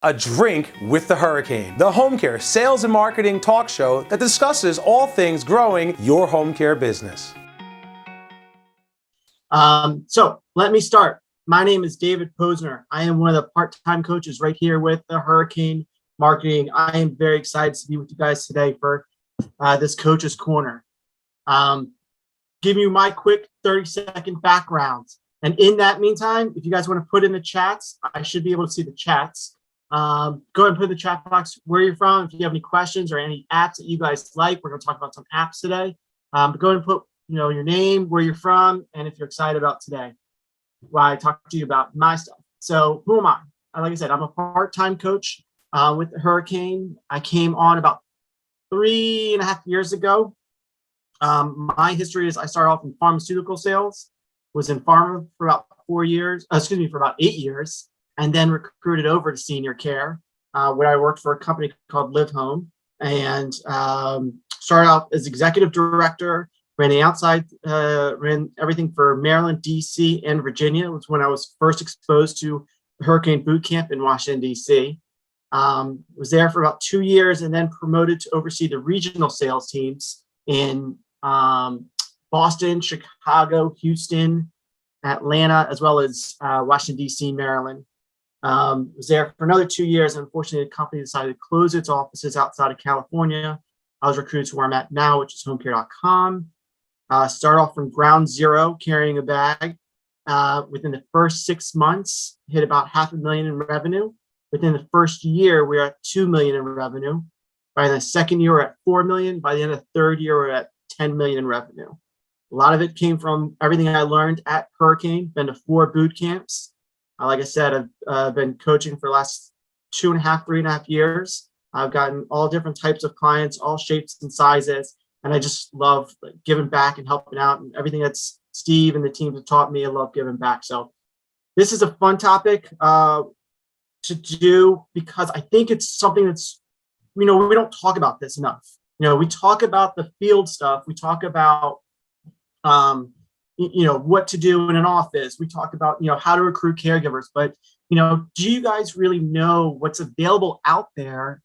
A Drink with the Hurricane, the home care sales and marketing talk show that discusses all things growing your home care business. So let me start. My name is David Posner. I am one of the part-time coaches right here with the Hurricane Marketing. I am very excited to be with you guys today for this Coach's Corner. Give you my quick 30-second background. And in that meantime, if you guys want to put in the chats, I should be able to see the chats. Go ahead and put in the chat box where you're from. If you have any questions or any apps that you guys like, we're going to talk about some apps today. But go ahead and put your name, where you're from, and if you're excited about today, while I talk to you about my stuff. So who am I? Like I said, I'm a part-time coach with the Hurricane. I came on about 3.5 years ago. My history is I started off in pharmaceutical sales, was in pharma for about for about 8 years, and then recruited over to senior care, where I worked for a company called Live Home, and started off as executive director, ran the outside, ran everything for Maryland, DC, and Virginia. It was when I was first exposed to Hurricane Boot Camp in Washington, DC. Was there for about 2 years and then promoted to oversee the regional sales teams in Boston, Chicago, Houston, Atlanta, as well as Washington, DC, Maryland. Was there for another 2 years. Unfortunately, the company decided to close its offices outside of California. I was recruited to where I'm at now, which is homecare.com. Start off from ground zero, carrying a bag. Within the first 6 months, hit about $500,000 in revenue. Within the first year, we were at $2 million in revenue. By the second year, we're at $4 million. By the end of the third year, we're at $10 million in revenue. A lot of it came from everything I learned at Hurricane. Been to 4 boot camps. Like I said, I've been coaching for the last 3.5 years. I've gotten all different types of clients, all shapes and sizes. And I just love giving back and helping out, and everything that Steve and the team have taught me, I love giving back. So this is a fun topic to do, because I think it's something that's, we don't talk about this enough. We talk about the field stuff. We talk about, what to do in an office. We talk about, how to recruit caregivers. But, do you guys really know what's available out there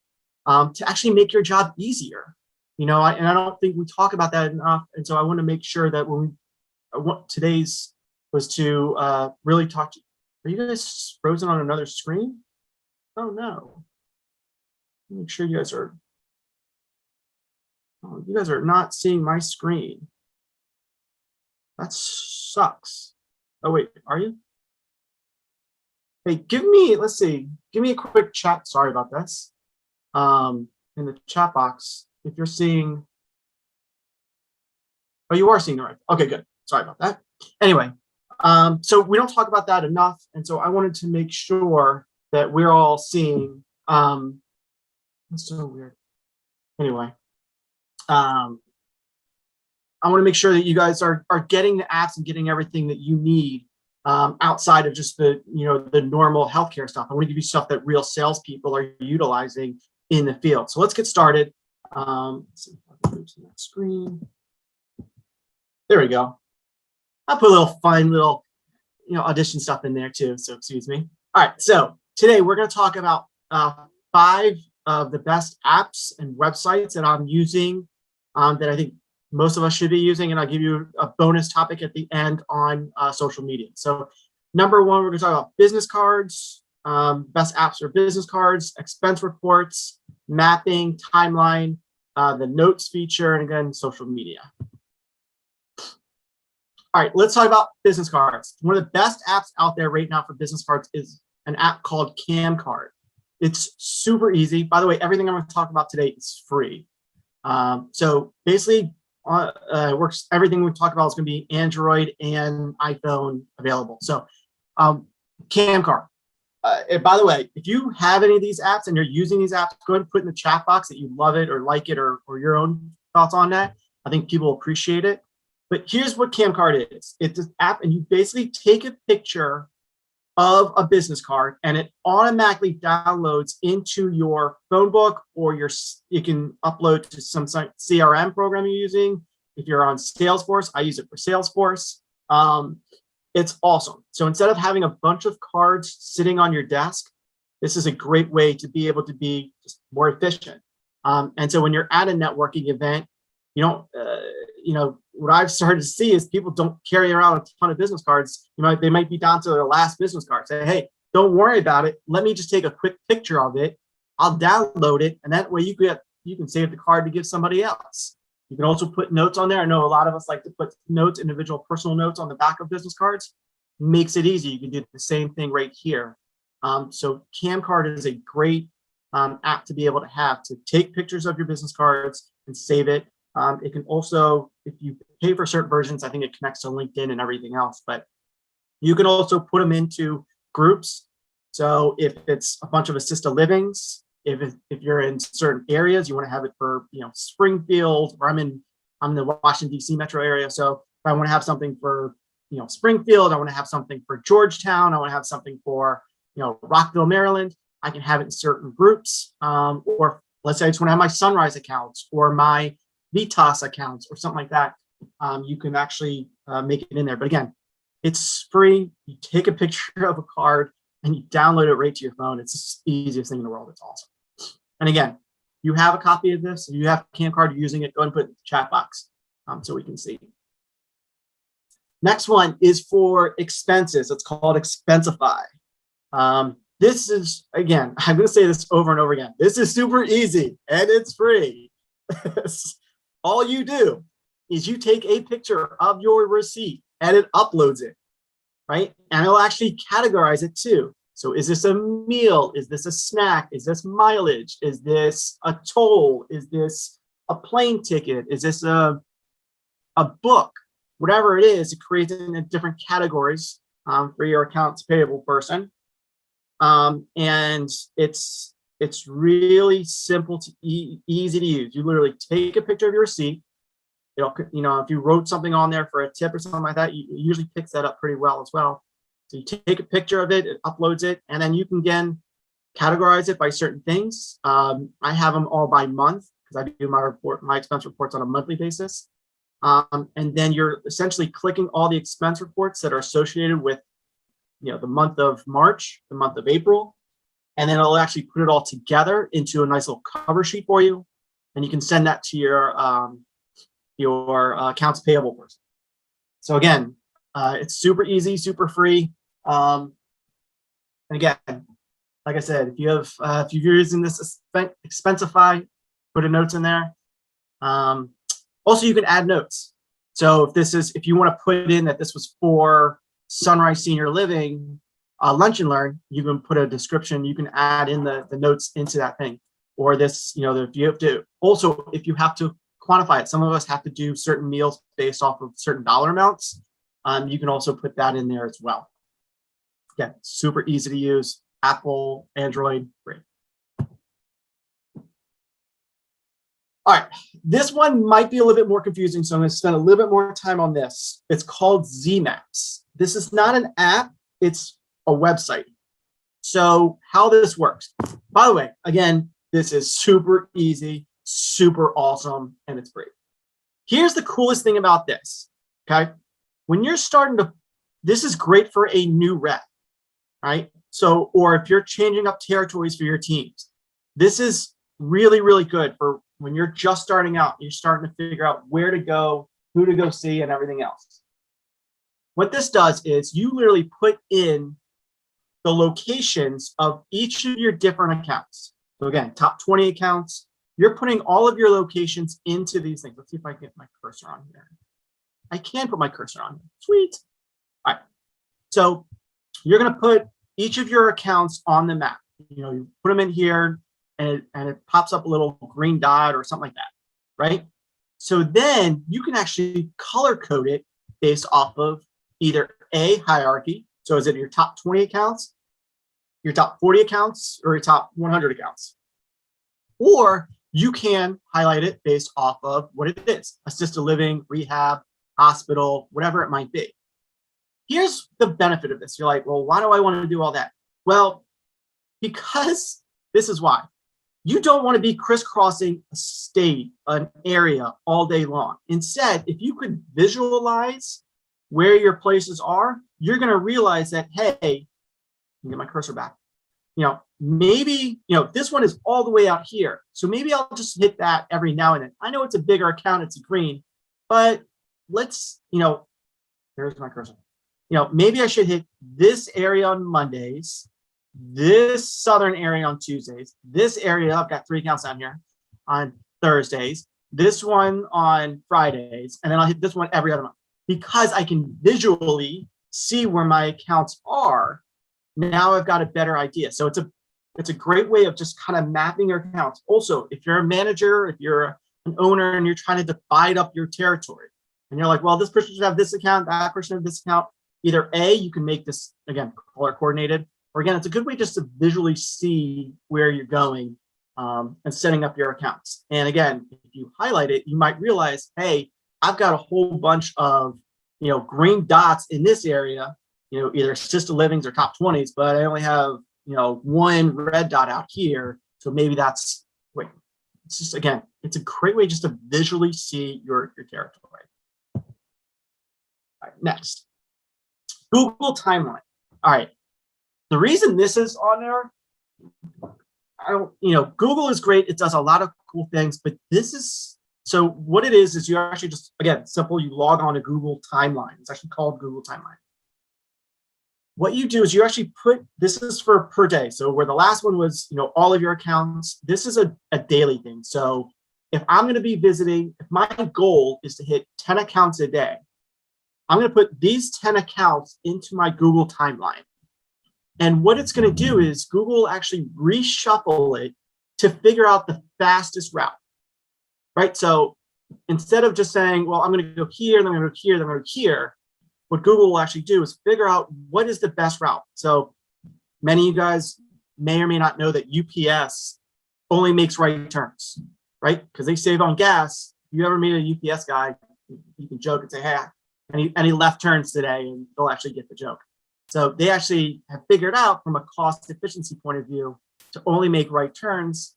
to actually make your job easier? And I don't think we talk about that enough. And so I want to make sure that today's was to really talk to you. Are you guys frozen on another screen? Oh, no. Make sure you guys are not seeing my screen. That sucks. Oh, wait, are you? Hey, give me a quick chat. Sorry about this. In the chat box, if you're seeing, oh, you are seeing it right. Okay, good. Sorry about that. Anyway, so we don't talk about that enough. And so I wanted to make sure that we're all seeing, that's so weird. Anyway, I want to make sure that you guys are getting the apps and getting everything that you need outside of just the normal healthcare stuff. I want to give you stuff that real salespeople are utilizing in the field. So let's get started. Let's see if I can go to that screen. There we go. I'll put a little fun audition stuff in there too. So excuse me. All right. So today we're going to talk about 5 of the best apps and websites that I'm using that I think most of us should be using, and I'll give you a bonus topic at the end on social media. So number 1, we're going to talk about business cards, best apps for business cards, expense reports, mapping, timeline, the notes feature, and again, social media. All right, let's talk about business cards. One of the best apps out there right now for business cards is an app called CamCard. It's super easy. By the way, everything I'm going to talk about today is free. So basically, works. Everything we talk about is going to be Android and iPhone available. So CamCard. And by the way, if you have any of these apps and you're using these apps, go ahead and put in the chat box that you love it or like it, or your own thoughts on that. I think people appreciate it. But here's what CamCard is. It's an app, and you basically take a picture of a business card, and it automatically downloads into your phone book, or you can upload to some CRM program you're using. If you're on Salesforce, I use it for Salesforce. It's awesome. So instead of having a bunch of cards sitting on your desk, this is a great way to be able to be just more efficient. And so when you're at a networking event, you don't, what I've started to see is people don't carry around a ton of business cards. They might be down to their last business card. Say, hey, don't worry about it. Let me just take a quick picture of it. I'll download it, and that way you can save the card to give somebody else. You can also put notes on there. I know a lot of us like to put notes, individual personal notes on the back of business cards. Makes it easy. You can do the same thing right here. So CamCard is a great app to be able to have to take pictures of your business cards and save it. It can also, if you pay for certain versions, I think it connects to LinkedIn and everything else, but you can also put them into groups. So if it's a bunch of assisted livings, if you're in certain areas, you want to have it for, Springfield, or I'm in the Washington, D.C. metro area. So if I want to have something for, Springfield, I want to have something for Georgetown, I want to have something for, Rockville, Maryland, I can have it in certain groups. Or let's say I just want to have my Sunrise accounts or my Vitas accounts or something like that. You can actually make it in there. But again, it's free. You take a picture of a card and you download it right to your phone. It's the easiest thing in the world. It's awesome. And again, you have a copy of this. If you have CamCard, you're using it, go ahead and put it in the chat box so we can see. Next one is for expenses. It's called Expensify. This is, again, I'm going to say this over and over again. This is super easy and it's free. All you do is you take a picture of your receipt and it uploads it, right? And it'll actually categorize it too. So is this a meal? Is this a snack? Is this mileage? Is this a toll? Is this a plane ticket? Is this a book? Whatever it is, it creates it in different categories for your accounts payable person. And it's really simple to easy to use. You literally take a picture of your receipt. It'll, if you wrote something on there for a tip or something like that, it usually picks that up pretty well as well. So you take a picture of it, it uploads it, and then you can again categorize it by certain things. I have them all by month because I do my expense reports on a monthly basis. And then you're essentially clicking all the expense reports that are associated with, the month of March, the month of April, and then it'll actually put it all together into a nice little cover sheet for you, and you can send that to your accounts payable person. So again, it's super easy, super free. And again, like I said, if you're using this Expensify, put a notes in there. Also, you can add notes. So if you want to put in that this was for Sunrise Senior Living Lunch and Learn, you can put a description. You can add in the notes into that thing. Or this, if you have to quantify it. Some of us have to do certain meals based off of certain dollar amounts. You can also put that in there as well. Again, super easy to use. Apple, Android, great. All right, this one might be a little bit more confusing, so I'm going to spend a little bit more time on this. It's called Zmaps. This is not an app, it's a website. So how this works, by the way, again, this is super easy, super awesome, and it's free. Here's the coolest thing about this, okay? When you're this is great for a new rep, right? So, or if you're changing up territories for your teams, this is really, really good for when you're just starting out, you're starting to figure out where to go, who to go see, and everything else. What this does is you literally put in the locations of each of your different accounts. So again, top 20 accounts, you're putting all of your locations into these things. Let's see if I can get my cursor on here. I can put my cursor on here. Sweet. All right. So you're going to put each of your accounts on the map. You put them in here, and it pops up a little green dot or something like that, right? So then you can actually color code it based off of either a hierarchy. So is it your top 20 accounts, your top 40 accounts, or your top 100 accounts? Or you can highlight it based off of what it is: assisted living, rehab, hospital, whatever it might be. Here's the benefit of this. You're like, well, why do I want to do all that? Well, because this is why. You don't want to be crisscrossing a state, an area all day long. Instead, if you could visualize where your places are, you're going to realize that, hey, get my cursor back. maybe, this one is all the way out here. So maybe I'll just hit that every now and then. I know it's a bigger account, it's a green, but let's, here's my cursor. Maybe I should hit this area on Mondays, this southern area on Tuesdays, this area, I've got 3 accounts down here, on Thursdays, this one on Fridays, and then I'll hit this one every other month. Because I can visually see where my accounts are, now I've got a better idea. So it's a great way of just kind of mapping your accounts. Also, if you're a manager, if you're an owner and you're trying to divide up your territory, and you're like, well, this person should have this account, that person should have this account. Either A, you can make this, again, color coordinated, or again, it's a good way just to visually see where you're going and setting up your accounts. And again, if you highlight it, you might realize, hey, I've got a whole bunch of, green dots in this area, either assisted livings or top 20s, but I only have, 1 red dot out here. So maybe it's just, again, it's a great way just to visually see your territory. All right, next, Google timeline. All right. The reason this is on there, Google is great. It does a lot of cool things, but so what it is you actually just, again, simple, you log on to Google Timeline. It's actually called Google Timeline. What you do is you actually this is for per day. So where the last one was, all of your accounts, this is a daily thing. So if I'm going to be visiting, if my goal is to hit 10 accounts a day, I'm going to put these 10 accounts into my Google Timeline. And what it's going to do is Google will actually reshuffle it to figure out the fastest route, right? So instead of just saying, well, I'm going to go here, then I'm going to go here, then I'm going to go here, what Google will actually do is figure out what is the best route. So many of you guys may or may not know that UPS only makes right turns, right? Because they save on gas. If you ever meet a UPS guy, you can joke and say, hey, any left turns today, and they'll actually get the joke. So they actually have figured out from a cost efficiency point of view to only make right turns,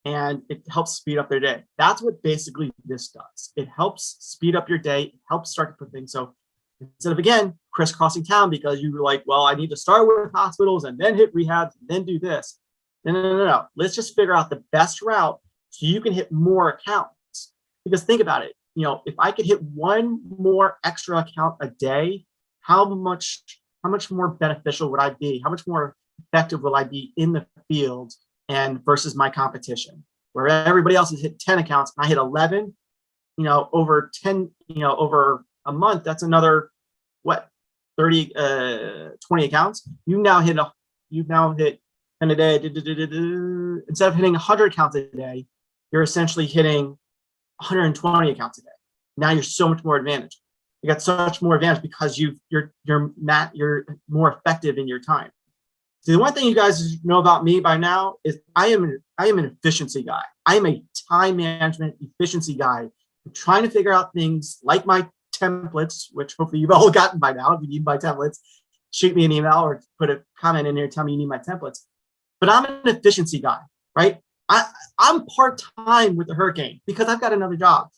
and it helps speed up their day. That's what basically this does. It helps speed up your day. It helps start to put things. So instead of, again, crisscrossing town because you were like, well, I need to start with hospitals and then hit rehabs and then do this. No. Let's just figure out the best route so you can hit more accounts. Because think about it. If I could hit 1 more extra account a day, how much more beneficial would I be? How much more effective will I be in the field and versus my competition, where everybody else has hit 10 accounts and I hit 11, over 10, over a month, that's another, 20 accounts. You've now hit 10 a day. Instead of hitting 100 accounts a day, you're essentially hitting 120 accounts a day. Now you're so much more advantage. You got so much more advantage because you're more effective in your time. So the one thing you guys know about me by now is I am an efficiency guy. I am a time management efficiency guy. I'm trying to figure out things like my templates, which hopefully you've all gotten by now. If you need my templates, shoot me an email or put a comment in there, tell me you need my templates. But I'm an efficiency guy, right? I'm part-time with the Hurricane because I've got another job.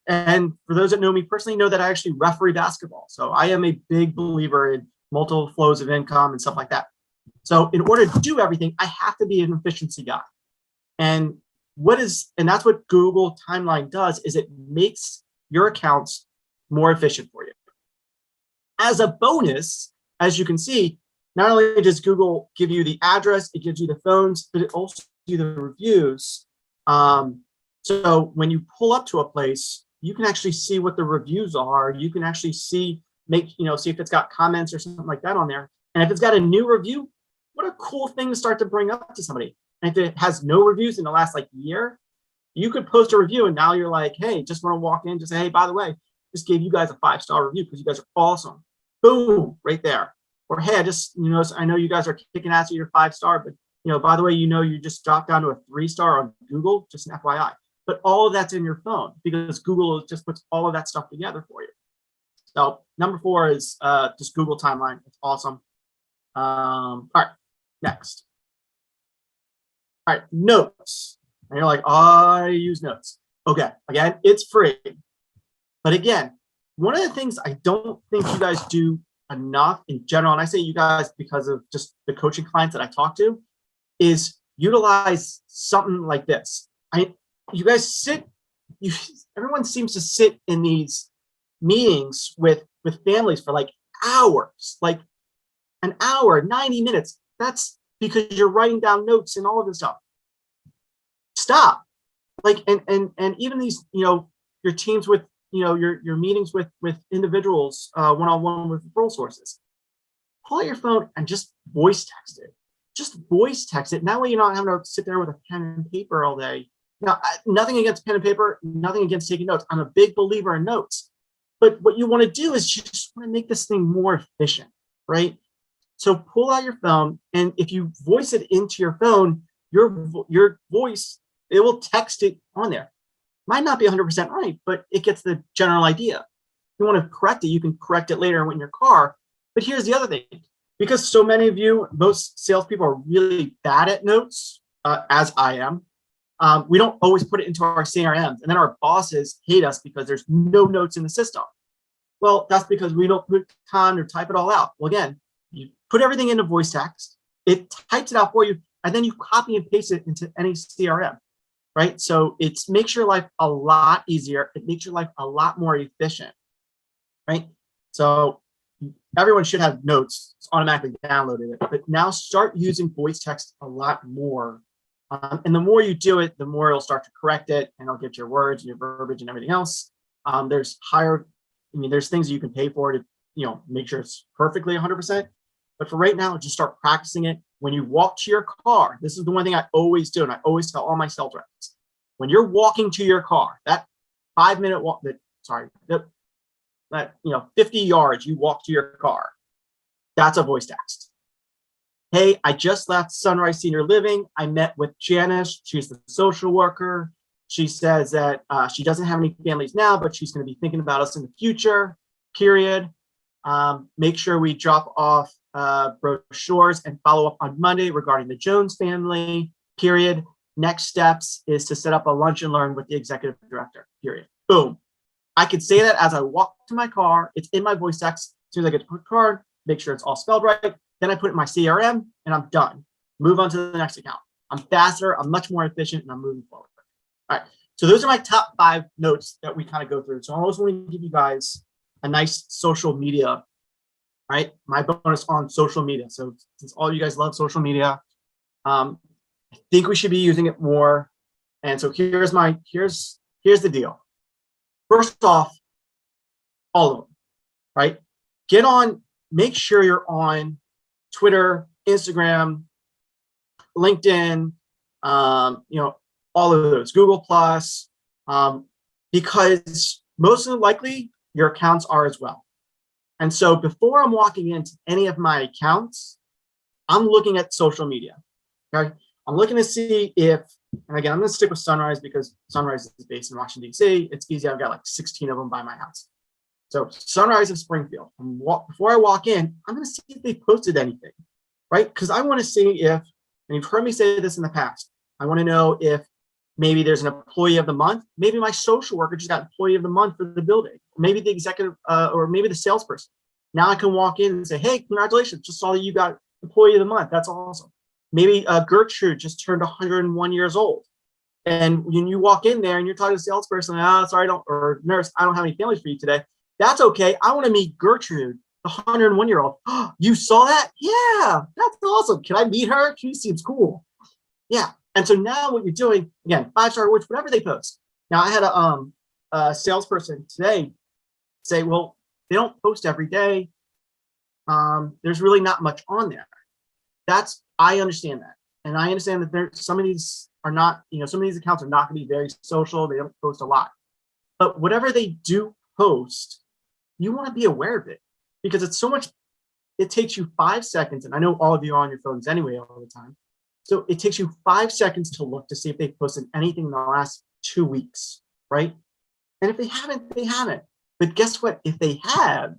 And for those that know me personally, know that I actually referee basketball. So I am a big believer in multiple flows of income and stuff like that. So in order to do everything, I have to be an efficiency guy. And that's what Google Timeline does, is it makes your accounts more efficient for you. As a bonus, as you can see, not only does Google give you the address, it gives you the phones, but it also gives you the reviews. So when you pull up to a place, you can actually see what the reviews are. You can actually see if it's got comments or something like that on there. And if it's got a new review, what a cool thing to start to bring up to somebody. And if it has no reviews in the last year, you could post a review and now you're like, hey, just want to walk in, just say, hey, by the way, just gave you guys a 5-star review because you guys are awesome. Boom, right there. Or hey, I know you guys are kicking ass at your 5-star, but by the way, you just dropped down to a 3-star on Google, just an FYI. But all of that's in your phone because Google just puts all of that stuff together for you. So number 4 is just Google Timeline. It's awesome. All right, next. All right, notes. And you're like, I use notes. Okay, again, it's free. But again, one of the things I don't think you guys do enough in general, and I say you guys because of just the coaching clients that I talk to, is utilize something like this. You guys everyone seems to sit in these meetings with families for like hours, like an hour, 90 minutes. That's because you're writing down notes and all of this stuff. Stop. Like, and even these, your teams with, your meetings with individuals, one-on-one with referral sources, pull out your phone and just voice text it. Just voice text it. That way you're not having to sit there with a pen and paper all day. Now, nothing against pen and paper, nothing against taking notes. I'm a big believer in notes. But what you want to do is you just want to make this thing more efficient, right? So pull out your phone, and if you voice it into your phone, your voice, it will text it on there. Might not be 100% right, but it gets the general idea. If you want to correct it, you can correct it later in your car. But here's the other thing. Because so many of you, most salespeople are really bad at notes, as I am. We don't always put it into our CRMs, and then our bosses hate us because there's no notes in the system. Well, that's because we don't put time or type it all out. Well, again, you put everything into voice text, it types it out for you, and then you copy and paste it into any CRM, right? So it makes your life a lot easier. It makes your life a lot more efficient, right? So everyone should have notes. It's automatically downloaded it, but now start using voice text a lot more. And the more you do it, the more it'll start to correct it, and it'll get your words and your verbiage and everything else. There's things you can pay for to, make sure it's perfectly 100%. But for right now, just start practicing it. When you walk to your car, this is the one thing I always do, and I always tell all my sales reps. When you're walking to your car, that 5-minute walk, 50 yards you walk to your car, that's a voice text. Hey, I just left Sunrise Senior Living. I met with Janice. She's the social worker. She says that she doesn't have any families now, but she's going to be thinking about us in the future, period. Make sure we drop off brochures and follow up on Monday regarding the Jones family, period. Next steps is to set up a lunch and learn with the executive director, period. Boom. I could say that as I walk to my car. It's in my voice text. As soon as I get to the car, make sure it's all spelled right. Then I put it in my CRM and I'm done. Move on to the next account. I'm faster, I'm much more efficient, and I'm moving forward. All right. So those are my top 5 notes that we kind of go through. So I always want to give you guys a nice social media, right? My bonus on social media. So since all you guys love social media, I think we should be using it more. And so here's the deal. First off, all of them, right? Make sure you're on Twitter, Instagram, LinkedIn, all of those, Google Plus, because most likely your accounts are as well. And so before I'm walking into any of my accounts, I'm looking at social media. Okay, I'm looking to see if, and again, I'm going to stick with Sunrise because Sunrise is based in Washington, D.C. It's easy. I've got like 16 of them by my house. So Sunrise of Springfield. Before I walk in, I'm going to see if they posted anything, right? Because I want to see if, and you've heard me say this in the past, I want to know if maybe there's an employee of the month. Maybe my social worker just got employee of the month for the building. Maybe the executive, or maybe the salesperson. Now I can walk in and say, hey, congratulations, just saw that you got employee of the month. That's awesome. Maybe Gertrude just turned 101 years old. And when you walk in there and you're talking to a salesperson, sorry, or nurse, I don't have any families for you today. That's okay. I want to meet Gertrude, the 101-year-old. Oh, you saw that? Yeah, that's awesome. Can I meet her? She seems cool. Yeah. And so now what you're doing, again, 5-star awards, whatever they post. Now I had a salesperson today say, well, they don't post every day. There's really not much on there. I understand that. And I understand that some of these are not, some of these accounts are not going to be very social. They don't post a lot. But whatever they do post, you want to be aware of it because it's so much, it takes you 5 seconds. And I know all of you are on your phones anyway all the time. So it takes you 5 seconds to look to see if they've posted anything in the last 2 weeks, right? And if they haven't, they haven't. But guess what? If they have,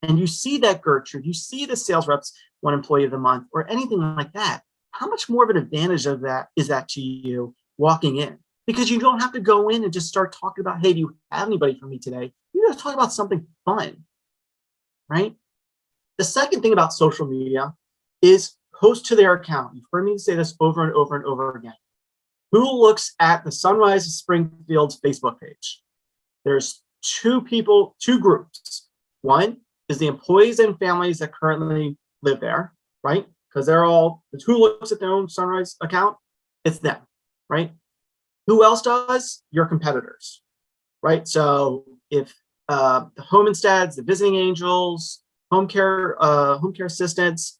and you see that Gertrude, you see the sales reps, one employee of the month, or anything like that, how much more of an advantage of that is that to you walking in? Because you don't have to go in and just start talking about, hey, do you have anybody for me today? You got to talk about something fun, right? The second thing about social media is post to their account, you've heard me say this over and over and over again. Who looks at the Sunrise of Springfield's Facebook page? There's two groups. One is the employees and families that currently live there, right? Because who looks at their own Sunrise account? It's them, right? Who else does? Your competitors, right? So if the home insteads, the visiting angels, home care assistants,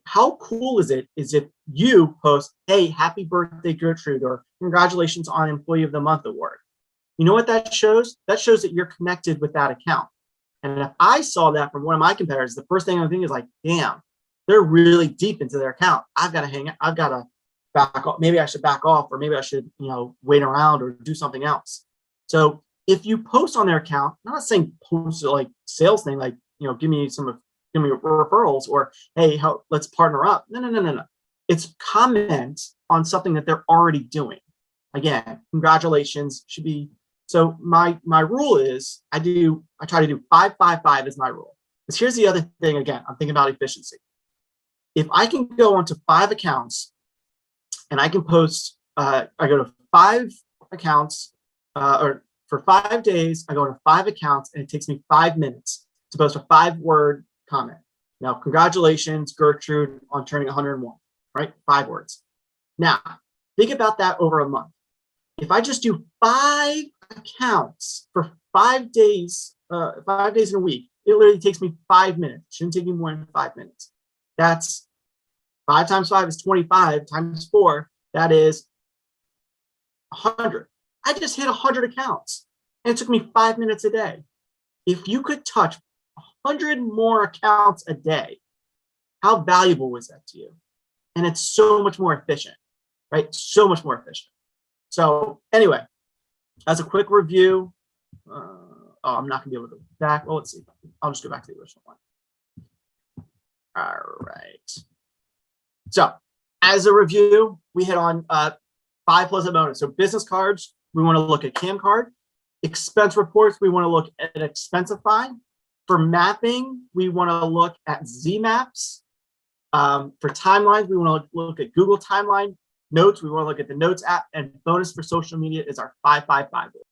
how cool is it if you post, hey, happy birthday, Gertrude, or congratulations on Employee of the Month award? You know what that shows? That shows that you're connected with that account. And if I saw that from one of my competitors, the first thing I'm thinking is like, damn, they're really deep into their account. I've got to back off. Maybe I should back off, or maybe I should, wait around or do something else. So if you post on their account, I'm not saying post like sales thing, like, give me referrals, or hey, let's partner up. No. It's comment on something that they're already doing. Again, congratulations should be. So my rule is I try to do 5-5-5 is my rule. Because here's the other thing, again, I'm thinking about efficiency. If I can go onto 5 accounts and I can post, I go to 5 accounts, or for 5 days, I go to 5 accounts and it takes me 5 minutes to post a 5-word comment. Now, congratulations, Gertrude, on turning 101, right? 5 words. Now, think about that over a month. If I just do 5 accounts for 5 days, 5 days in a week, it literally takes me 5 minutes. It shouldn't take me more than 5 minutes. That's 5 times 5 is 25 times 4. That is 100. I just hit 100 accounts and it took me 5 minutes a day. If you could touch 100 more accounts a day, how valuable was that to you? And it's so much more efficient, right? So much more efficient. So anyway, as a quick review, I'm not gonna be able to go back. Well, let's see. I'll just go back to the original one. All right. So as a review, we hit on 5 pleasant moments. So business cards, we want to look at Cam Card. Expense reports, we want to look at Expensify. For mapping, we want to look at Zmaps. For timelines, we want to look at Google Timeline. Notes, we want to look at the Notes app. And bonus for social media is our 5-5-5 rule.